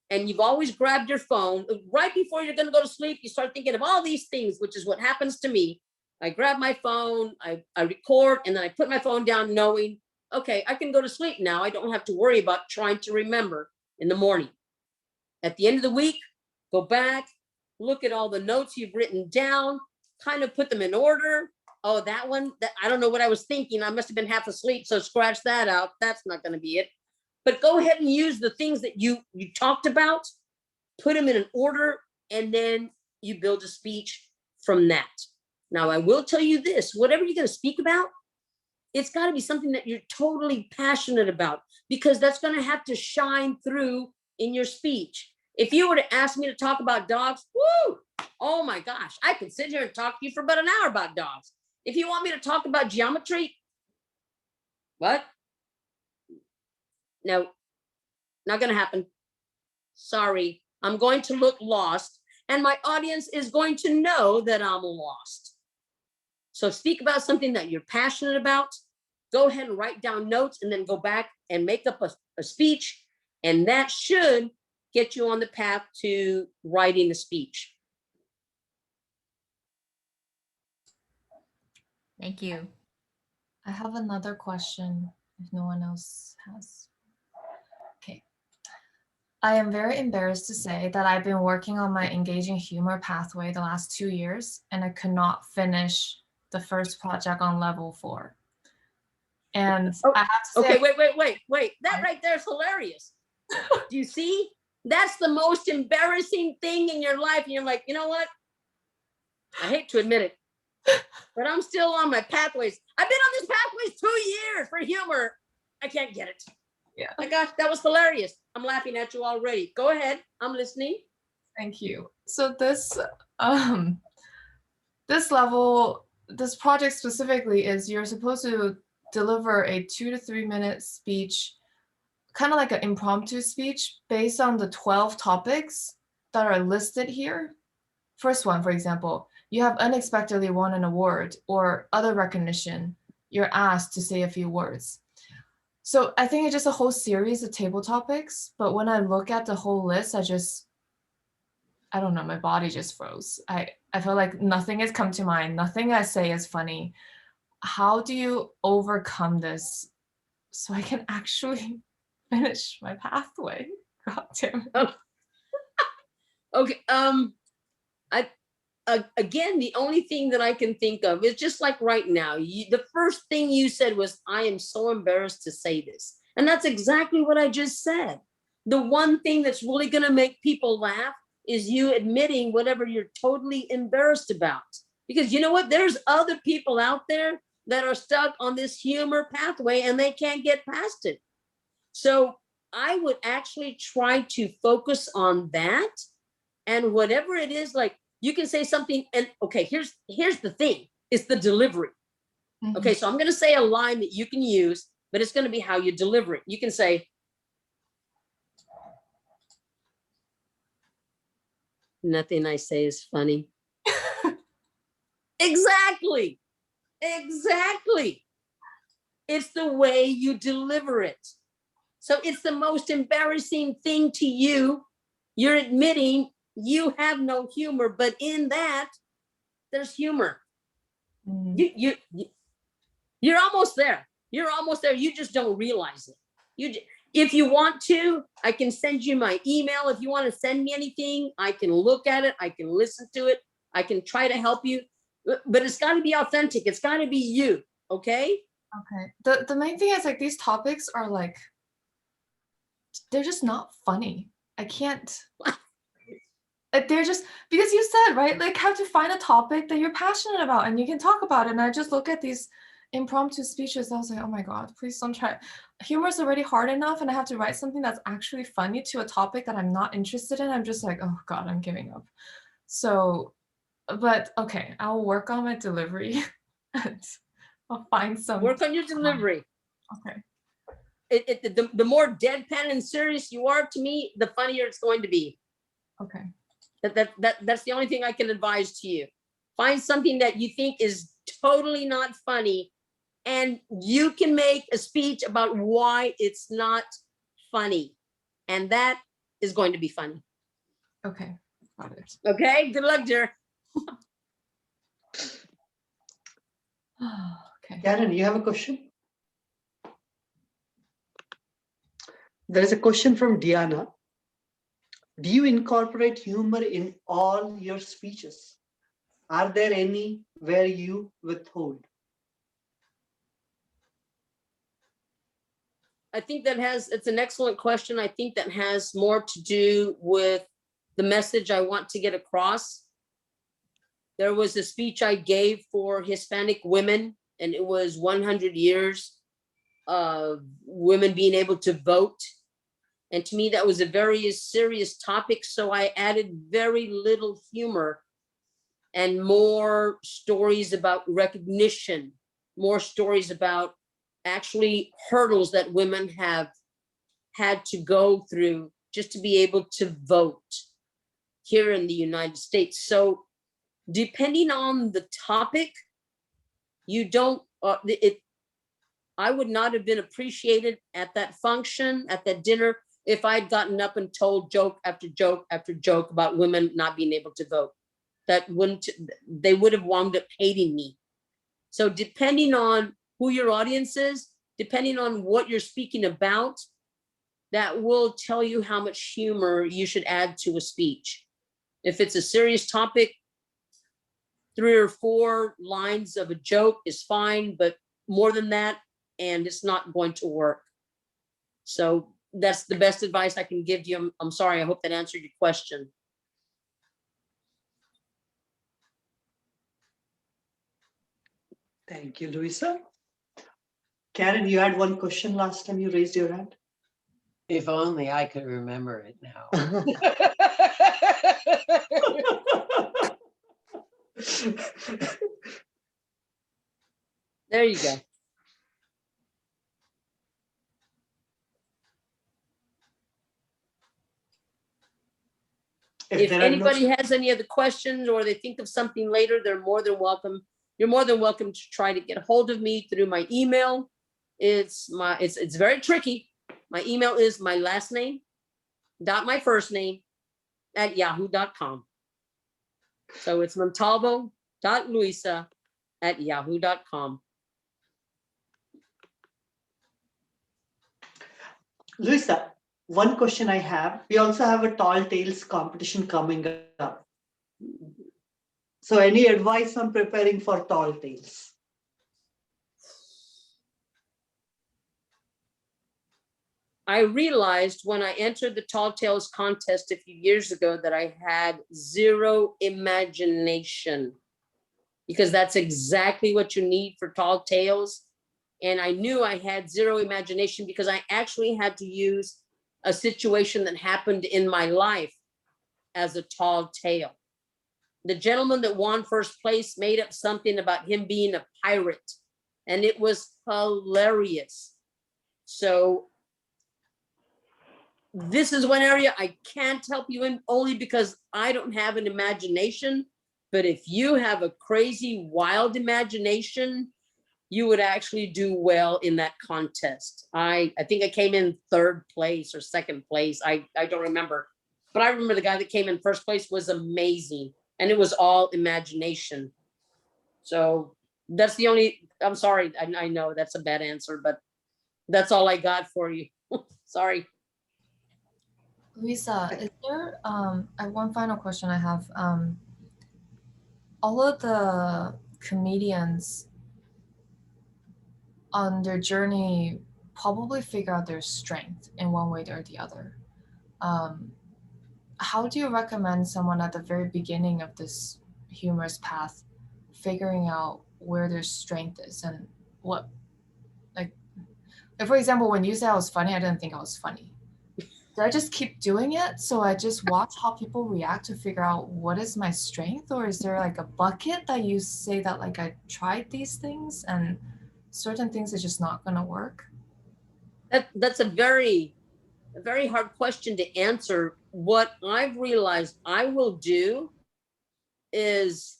and you've always grabbed your phone, right before you're going to go to sleep, you start thinking of all these things, which is what happens to me. I grab my phone, I record, and then I put my phone down knowing, okay, I can go to sleep now. I don't have to worry about trying to remember in the morning. At the end of the week, go back, look at all the notes you've written down, kind of put them in order. Oh, that one, I don't know what I was thinking. I must have been half asleep, so scratch that out. That's not going to be it. But go ahead and use the things that you talked about, put them in an order, and then you build a speech from that. Now, I will tell you this, whatever you're going to speak about, it's got to be something that you're totally passionate about, because that's going to have to shine through in your speech. If you were to ask me to talk about dogs, woo, oh my gosh, I could sit here and talk to you for about an hour about dogs. If you want me to talk about geometry, what? No, not going to happen. Sorry, I'm going to look lost, and my audience is going to know that I'm lost. So speak about something that you're passionate about. Go ahead and write down notes and then go back and make up a speech. And that should get you on the path to writing a speech. Thank you. I have another question if no one else has. Okay. I am very embarrassed to say that I've been working on my engaging humor pathway the last 2 years, and I could not finish the first project on level 4. And Oh, I have to say, okay, wait. That right there is hilarious. Do you see? That's the most embarrassing thing in your life. And you're like, you know what? I hate to admit it, but I'm still on my pathways. I've been on this pathways 2 years for humor. I can't get it. yeah, My gosh, that was hilarious. I'm laughing at you already. Go ahead. I'm listening. thank you. So this level, this project specifically is you're supposed to deliver a 2 to 3 minute speech, kind of like an impromptu speech based on the 12 topics that are listed here. First one, for example, you have unexpectedly won an award or other recognition. You're asked to say a few words. So I think it's just a whole series of table topics. But when I look at the whole list, I don't know, my body just froze. I feel like nothing has come to mind. Nothing I say is funny. How do you overcome this so I can actually finish my pathway? God damn it. Okay. Again, the only thing that I can think of is just like right now, the first thing you said was, I am so embarrassed to say this. And that's exactly what I just said. The one thing that's really going to make people laugh is you admitting whatever you're totally embarrassed about. Because you know what? There's other people out there that are stuck on this humor pathway and they can't get past it. So I would actually try to focus on that. And whatever it is, like, you can say something, and okay, here's the thing, it's the delivery. Mhm. Okay, so I'm gonna say a line that you can use, but it's gonna be how you deliver it. You can say, nothing I say is funny. Exactly. It's the way you deliver it. So it's the most embarrassing thing to you. You're admitting you have no humor, but in that, there's humor. Mm. You're almost there. You're almost there. You just don't realize it. If you want to, I can send you my email. If you want to send me anything, I can look at it. I can listen to it. I can try to help you, but it's got to be authentic. It's got to be you. Okay. Okay. The main thing is like these topics are like, they're just not funny. I can't. Like they're just, because you said, right, like have to find a topic that you're passionate about and you can talk about it. And I just look at these impromptu speeches. I was like, oh my God, please don't try. Humor is already hard enough and I have to write something that's actually funny to a topic that I'm not interested in. I'm just like, oh God, I'm giving up. So, but okay, I'll work on my delivery and I'll find some. Work on your delivery. Okay. The more deadpan and serious you are to me, the funnier it's going to be. Okay. That's the only thing I can advise to you. Find something that you think is totally not funny, and you can make a speech about why it's not funny. And that is going to be funny. Okay. Got it. Okay. Good luck, dear. Okay. Karen, you have a question? There is a question from Diana. Do you incorporate humor in all your speeches? Are there any where you withhold? I think it's an excellent question. I think that has more to do with the message I want to get across. There was a speech I gave for Hispanic women, and it was 100 years of women being able to vote. And to me, that was a very serious topic. So I added very little humor and more stories about recognition, more stories about actually hurdles that women have had to go through just to be able to vote here in the United States. So depending on the topic, you don't, I would not have been appreciated at that function, at that dinner, if I'd gotten up and told joke after joke after joke about women not being able to vote. They would have wound up hating me. So depending on who your audience is, depending on what you're speaking about, that will tell you how much humor you should add to a speech. If it's a serious topic, 3 or 4 lines of a joke is fine, but more than that, and it's not going to work. So that's the best advice I can give you. I'm sorry. I hope that answered your question. Thank you, Luisa. Karen, you had one question last time you raised your hand. If only I could remember it now. There you go. If there are no- anybody has any other questions or they think of something later, they're more than welcome. You're more than welcome to try to get a hold of me through my email. It's very tricky. My email is my last name dot my first name at yahoo.com. So it's montalvo.luisa@yahoo.com. Luisa, one question I have. We also have a tall tales competition coming up. So any advice on preparing for tall tales? I realized when I entered the Tall Tales contest a few years ago that I had zero imagination, because that's exactly what you need for Tall Tales. And I knew I had zero imagination because I actually had to use a situation that happened in my life as a tall tale. The gentleman that won first place made up something about him being a pirate, and it was hilarious. So this is one area I can't help you in, only because I don't have an imagination. But if you have a crazy, wild imagination, you would actually do well in that contest. I think I came in third place or second place. I don't remember. But I remember the guy that came in first place was amazing. And it was all imagination. So that's the only, I'm sorry. I know that's a bad answer, but that's all I got for you. Sorry. Luisa, is there one final question I have? All of the comedians on their journey probably figure out their strength in one way or the other. How do you recommend someone at the very beginning of this humorous path figuring out where their strength is and what, like for example, when you said I was funny, I didn't think I was funny. Do I just keep doing it? So I just watch how people react to figure out what is my strength? Or is there like a bucket that you say that like I tried these things and certain things are just not gonna work? That's a very hard question to answer. What I've realized I will do is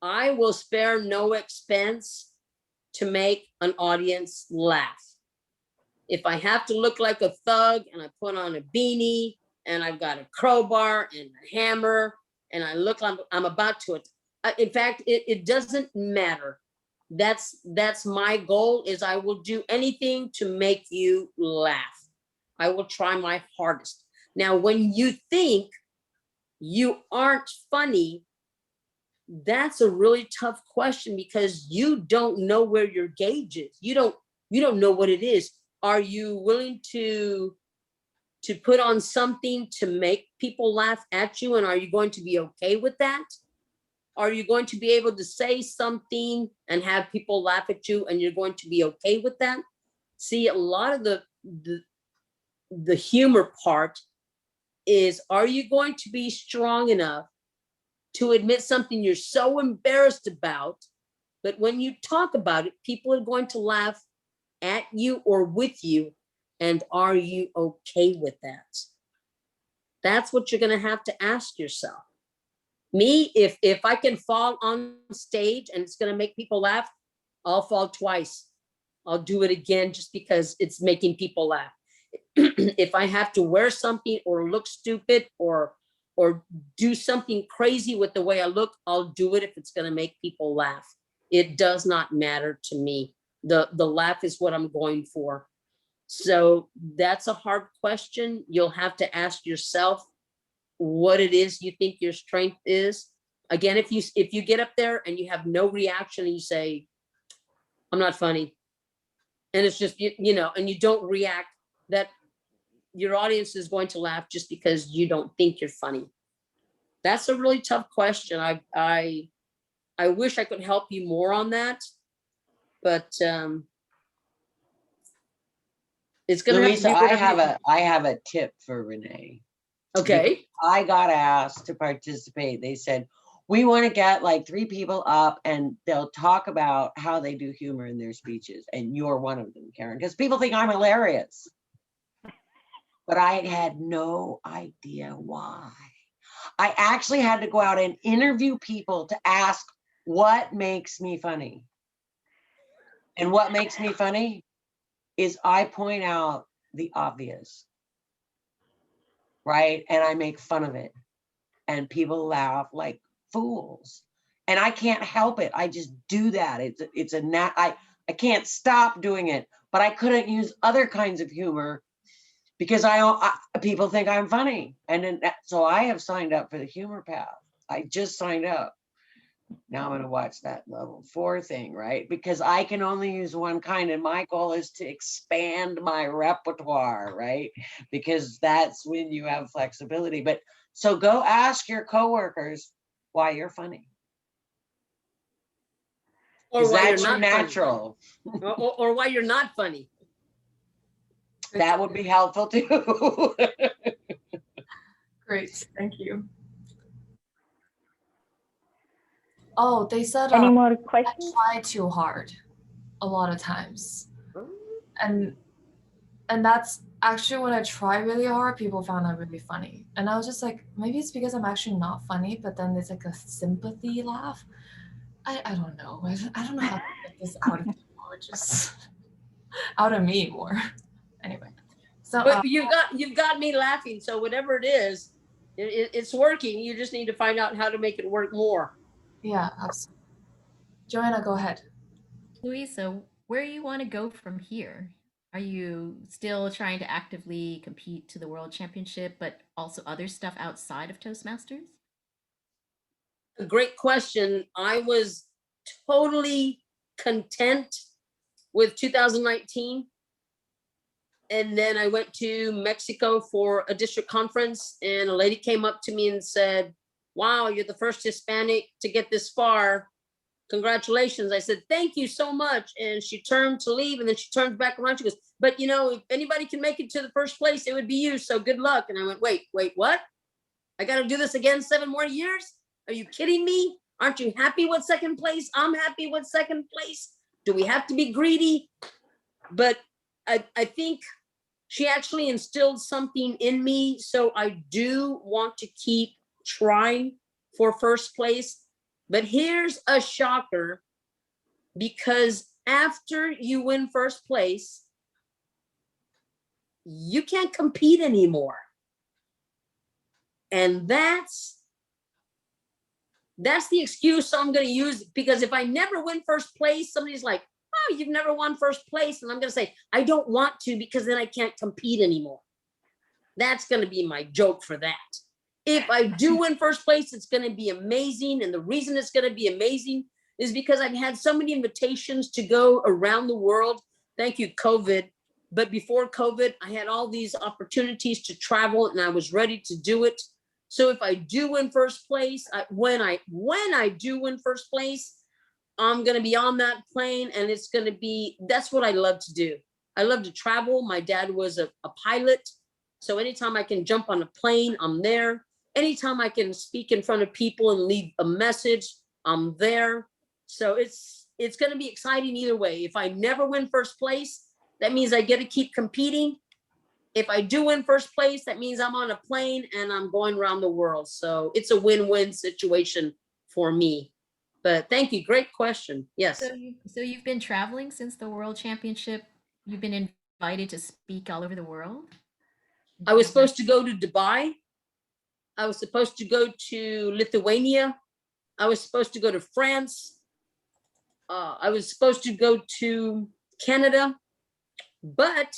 I will spare no expense to make an audience laugh. If I have to look like a thug and I put on a beanie and I've got a crowbar and a hammer and I look like I'm about to, in fact, it doesn't matter. That's my goal, is I will do anything to make you laugh. I will try my hardest. Now, when you think you aren't funny, that's a really tough question, because you don't know where your gauge is. You don't know what it is. Are you willing to put on something to make people laugh at you? And are you going to be okay with that? Are you going to be able to say something and have people laugh at you and you're going to be okay with that? See, a lot of the humor part is, are you going to be strong enough to admit something you're so embarrassed about, but when you talk about it, people are going to laugh at you or with you, and are you okay with that? That's what you're going to have to ask yourself. Me, if I can fall on stage and it's going to make people laugh, I'll fall twice. I'll do it again just because it's making people laugh. If I have to wear something or look stupid or do something crazy with the way I look, I'll do it if it's going to make people laugh. It does not matter to me. The laugh is what I'm going for. So that's a hard question. You'll have to ask yourself what it is you think your strength is. Again, if you get up there and you have no reaction and you say, I'm not funny, And it's just, you know, and you don't react, that your audience is going to laugh just because you don't think you're funny. That's a really tough question. I wish I could help you more on that, but it's gonna have to Luisa, be whatever I have a tip for Renee. okay. I got asked to participate. They said, we want to get like 3 people up and they'll talk about how they do humor in their speeches. And you're one of them, Karen, because people think I'm hilarious. But I had no idea why. I actually had to go out and interview people to ask what makes me funny. And what makes me funny is I point out the obvious, right? And I make fun of it. And people laugh like fools. And I can't help it. I just do that. I can't stop doing it, but I couldn't use other kinds of humor because people think I'm funny. And then so I have signed up for the humor path. I just signed up. Now I'm going to watch that level 4 thing, right? Because I can only use one kind, and my goal is to expand my repertoire, right? Because that's when you have flexibility. But so go ask your coworkers why you're funny. Or why you're That's not natural. or why you're not funny. That would be helpful too. Great, thank you. Oh, they said Any more I questions? try too hard a lot of times. And that's actually when I try really hard, people found that really funny. And I was just like, maybe it's because I'm actually not funny, but then there's like a sympathy laugh. I don't know. I don't know how to get this out of people. It's just out of me more. Anyway. So But you've got me laughing. So whatever it is, it's working. You just need to find out how to make it work more. yeah, absolutely. Joanna, go ahead. Louisa, where do you want to go from here? Are you still trying to actively compete to the World Championship, but also other stuff outside of Toastmasters? A great question. I was totally content with 2019. And then I went to Mexico for a district conference, and a lady came up to me and said, wow, you're the first Hispanic to get this far. Congratulations. I said, thank you so much. And she turned to leave, and then she turned back around. She goes, but you know, if anybody can make it to the first place, it would be you. So good luck. And I went, wait, what? I got to do this again 7 more years? Are you kidding me? Aren't you happy with second place? I'm happy with second place. Do we have to be greedy? But I think she actually instilled something in me. So I do want to keep trying for first place. But here's a shocker, because after you win first place, you can't compete anymore. And that's the excuse I'm going to use, because if I never win first place, somebody's like, oh, you've never won first place. And I'm going to say, I don't want to, because then I can't compete anymore. That's going to be my joke for that. If I do win first place, it's going to be amazing. And the reason it's going to be amazing is because I've had so many invitations to go around the world. Thank you, COVID. But before COVID, I had all these opportunities to travel, and I was ready to do it. So if I do win first place, when I do win first place, I'm going to be on that plane, and it's going to be, that's what I love to do. I love to travel. My dad was a pilot. So anytime I can jump on a plane, I'm there. Anytime I can speak in front of people and leave a message, I'm there. So it's going to be exciting either way. If I never win first place, that means I get to keep competing. If I do win first place, that means I'm on a plane and I'm going around the world. So it's a win-win situation for me. But thank you. Great question. Yes. So you've been traveling since the World Championship. You've been invited to speak all over the world. I was supposed to go to Dubai. I was supposed to go to Lithuania. I was supposed to go to France. I was supposed to go to Canada. But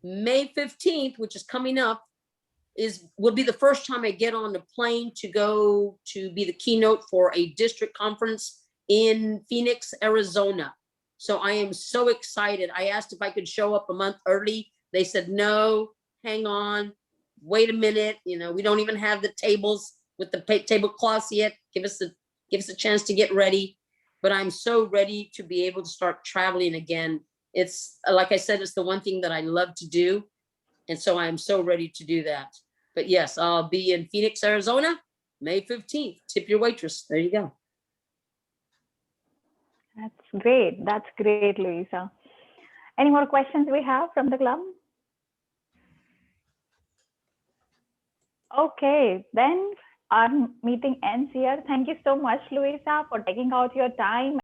May 15th, which is coming up, will be the first time I get on the plane to go to be the keynote for a district conference in Phoenix, Arizona. So I am so excited. I asked if I could show up a month early. They said, no, hang on, wait a minute. You know, we don't even have the tables with the tablecloths yet. Give us a chance to get ready. But I'm so ready to be able to start traveling again. It's like I said, it's the one thing that I love to do. And so I'm so ready to do that. But yes, I'll be in Phoenix, Arizona, May 15th. Tip your waitress. There you go. That's great. That's great, Luisa. Any more questions we have from the club? Okay, then our meeting ends here. Thank you so much, Luisa, for taking out your time